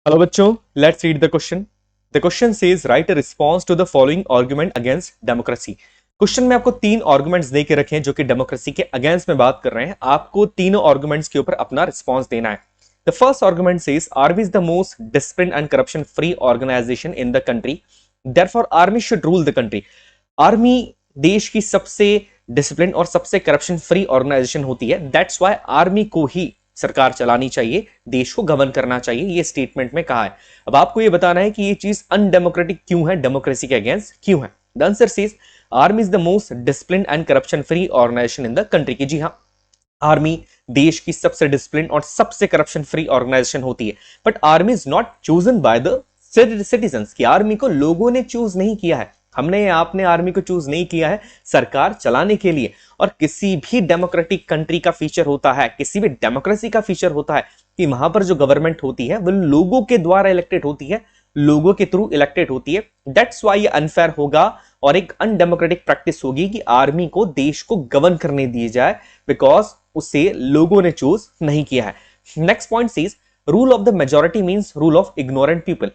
Hello बच्चों, let's read the question. The question says write a response to the following argument against democracy. Question में आपको तीन arguments दे के रखे हैं जो कि डेमोक्रेसी के अगेंस्ट में बात कर रहे हैं। आपको तीनों आर्गुमेंट्स के ऊपर अपना रिस्पॉन्स देना है। The first argument says army is the most discipline and corruption free organisation in the country, therefore army should rule the country. Army देश की सबसे डिसिप्लिन और सबसे करप्शन फ्री ऑर्गेनाइजेशन होती है, दैट्स वाई आर्मी को ही सरकार चलानी चाहिए, देश को गवर्न करना चाहिए, ये स्टेटमेंट में कहा है। अब आपको ये बताना है कि ये चीज अनडेमोक्रेटिक क्यों है, डेमोक्रेसी के अगेंस्ट क्यों है। The answer says army is the most discipline and corruption free organisation in the country. की जी हाँ, आर्मी देश की सबसे डिसिप्लिन और सबसे करप्शन फ्री ऑर्गेनाइजेशन होती है। But army is not chosen by the citizens, की आर्मी को लोगों ने चूज नहीं किया है, हमने आपने आर्मी को चूज नहीं किया है सरकार चलाने के लिए। और किसी भी डेमोक्रेटिक कंट्री का फीचर होता है, किसी भी डेमोक्रेसी का फीचर होता है कि वहां पर जो गवर्नमेंट होती है वो लोगों के द्वारा इलेक्टेड होती है, लोगों के थ्रू इलेक्टेड होती है। दैट्स वाई ये अनफेयर होगा और एक अनडेमोक्रेटिक प्रैक्टिस होगी कि आर्मी को देश को गवर्न करने दिए जाए, बिकॉज उसे लोगों ने चूज नहीं किया है। Next point says rule of the majority means rule of ignorant people.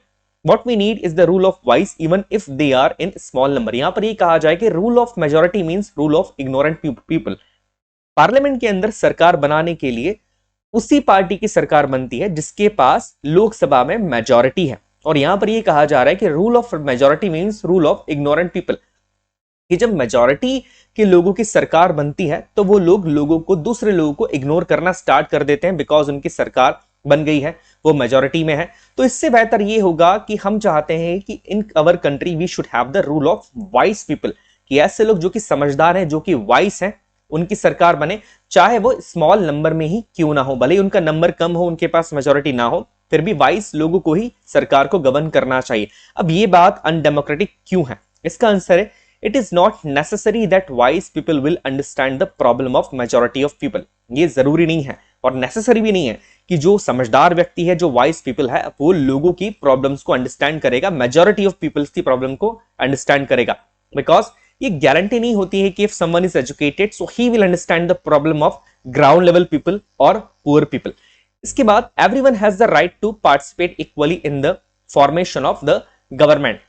What we need is the rule of wise even if they are in small number। यहां पर ये कहा जाए कि rule of majority means rule of ignorant people. Parliament के अंदर सरकार बनाने के लिए उसी पार्टी की सरकार बनती है जिसके पास लोकसभा में मेजोरिटी है। और यहां पर ये कहा जा रहा है कि rule of majority means rule of ignorant people, कि जब मेजोरिटी के लोगों की सरकार बनती है तो वो लोगों को दूसरे लोगों को इग्नोर करना स्टार्ट कर देते हैं, बिकॉज उनकी सरकार बन गई है, वो मेजोरिटी में है। तो इससे बेहतर ये होगा कि हम चाहते हैं कि in our country we should have the rule of wise people, कि ऐसे लोग जो कि समझदार हैं, जो कि वाइस हैं, उनकी सरकार बने, चाहे वो स्मॉल नंबर में ही क्यों ना हो, भले ही उनका नंबर कम हो, उनके पास मेजोरिटी ना हो, फिर भी वाइस लोगों को ही सरकार को गवर्न करना चाहिए। अब ये बात अनडेमोक्रेटिक क्यों है, इसका आंसर है it is not necessary that vice people will understand the problem of majority of people. ये जरूरी नहीं है और नेसेसरी भी नहीं है कि जो समझदार व्यक्ति है, जो वाइस पीपल है, वो लोगों की प्रॉब्लम्स को अंडरस्टैंड करेगा, मेजॉरिटी ऑफ पीपल्स की प्रॉब्लम को अंडरस्टैंड करेगा। बिकॉज ये गारंटी नहीं होती है कि if someone is educated so he will understand the problem of ground level people और पुअर पीपल। इसके बाद everyone has the right to participate equally in the formation of the government.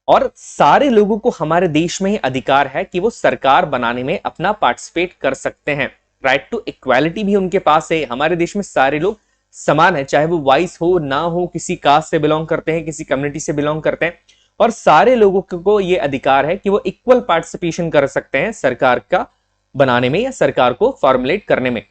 और सारे लोगों को हमारे देश में ही अधिकार है कि वो सरकार बनाने में अपना पार्टिसिपेट कर सकते हैं। राइट टू इक्वालिटी भी उनके पास है। हमारे देश में सारे लोग समान है, चाहे वो वाइस हो ना हो, किसी कास्ट से बिलोंग करते हैं, किसी कम्युनिटी से बिलोंग करते हैं, और सारे लोगों को ये अधिकार है कि वो इक्वल पार्टिसिपेशन कर सकते हैं सरकार का बनाने में या सरकार को फॉर्मुलेट करने में।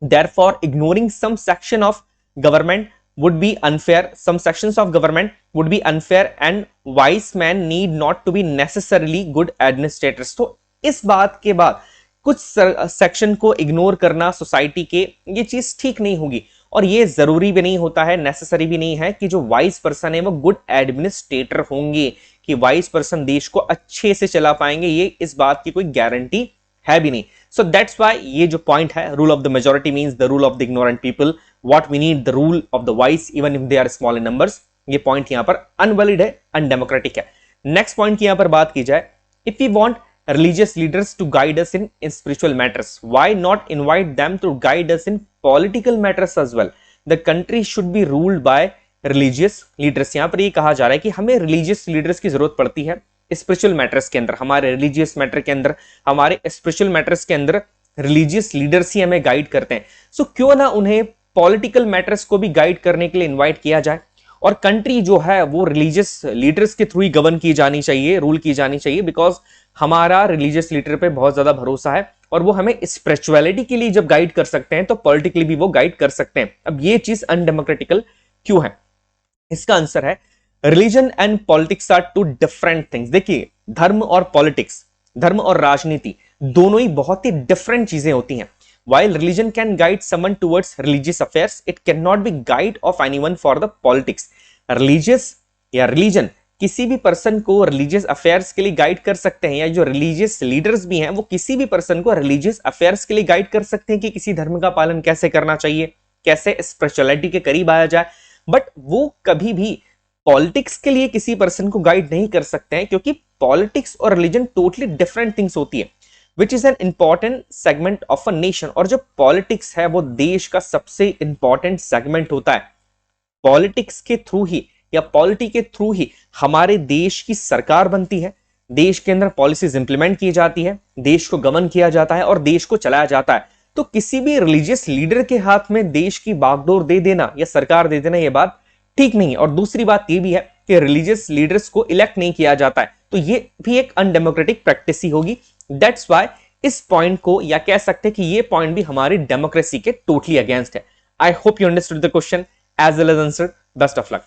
Therefore, ignoring some section of government would be unfair. Some sections of government would be unfair, and wise men need not to be necessarily good administrators। तो इस बात के बाद कुछ सेक्शन को इग्नोर करना सोसाइटी के, ये चीज ठीक नहीं होगी। और ये जरूरी भी नहीं होता है, नेसेसरी भी नहीं है कि जो वाइस पर्सन है वो गुड एडमिनिस्ट्रेटर होंगे, कि वाइस पर्सन देश को अच्छे से चला पाएंगे, ये इस बात की कोई गारंटी है भी नहीं। सो दैट्स व्हाई ये जो पॉइंट है, rule of the majority means the rule of the ignorant people, what we need the rule of the wise even if they are small in numbers, ये point यहां पर invalid है, undemocratic है। Next point की यहां पर बात की जाए, if we want religious leaders to guide us in spiritual matters, why not invite them to guide us in political matters as well? The country should be ruled by religious leaders। यहां पर ये कहा जा रहा है कि हमें religious leaders की जरूरत पड़ती है स्पिरिचुअल मैटर्स के अंदर, हमारे रिलीजियस मैटर के अंदर, हमारे स्पिरिचुअल मैटर्स के अंदर रिलीजियस लीडर्स ही हमें गाइड करते हैं। सो क्यों ना उन्हें पॉलिटिकल मैटर्स को भी गाइड करने के लिए इन्वाइट किया जाए, और कंट्री जो है वो रिलीजियस लीडर्स के थ्रू ही गवर्न की जानी चाहिए, रूल की जानी चाहिए, बिकॉज हमारा रिलीजियस लीडर पे बहुत ज्यादा भरोसा है और वो हमें स्पिरिचुअलिटी के लिए जब गाइड कर सकते हैं तो पॉलिटिकली भी वो गाइड कर सकते हैं। अब ये चीज अनडेमोक्रेटिकल क्यों है, इसका आंसर है religion and politics are two different things. देखिए, धर्म और पॉलिटिक्स, धर्म और राजनीति दोनों ही बहुत ही डिफरेंट चीजें होती हैं। While religion can guide someone towards religious affairs, it cannot be guide of anyone for the politics। Religious या religion किसी भी पर्सन को religious affairs के लिए गाइड कर सकते हैं, या जो religious leaders भी हैं वो किसी भी पर्सन को religious affairs के लिए गाइड कर सकते हैं कि किसी धर्म का पालन कैसे करना चाहिए, कैसे spirituality के करीब आया जाए। बट वो कभी भी पॉलिटिक्स के लिए किसी पर्सन को गाइड नहीं कर सकते हैं, क्योंकि पॉलिटिक्स और रिलीजन टोटली डिफरेंट थिंग्स होती है, which is an important segment of a nation. और जो पॉलिटिक्स है वो देश का सबसे इंपॉर्टेंट सेगमेंट होता है। पॉलिटिक्स के थ्रू ही या पॉलिटी के थ्रू ही हमारे देश की सरकार बनती है, देश के अंदर पॉलिसीज इंप्लीमेंट की जाती है, देश को गवर्न किया जाता है और देश को चलाया जाता है। तो किसी भी रिलीजियस लीडर के हाथ में देश की बागडोर दे देना या सरकार दे देना, यह बात ठीक नहीं है। और दूसरी बात यह भी है कि रिलीजियस लीडर्स को इलेक्ट नहीं किया जाता है, तो ये भी एक अनडेमोक्रेटिक प्रैक्टिस ही होगी। दैट्स वाई इस पॉइंट को, या कह सकते हैं कि ये पॉइंट भी हमारी डेमोक्रेसी के टोटली अगेंस्ट है। I hope you understood the question as well as answer. Best of luck.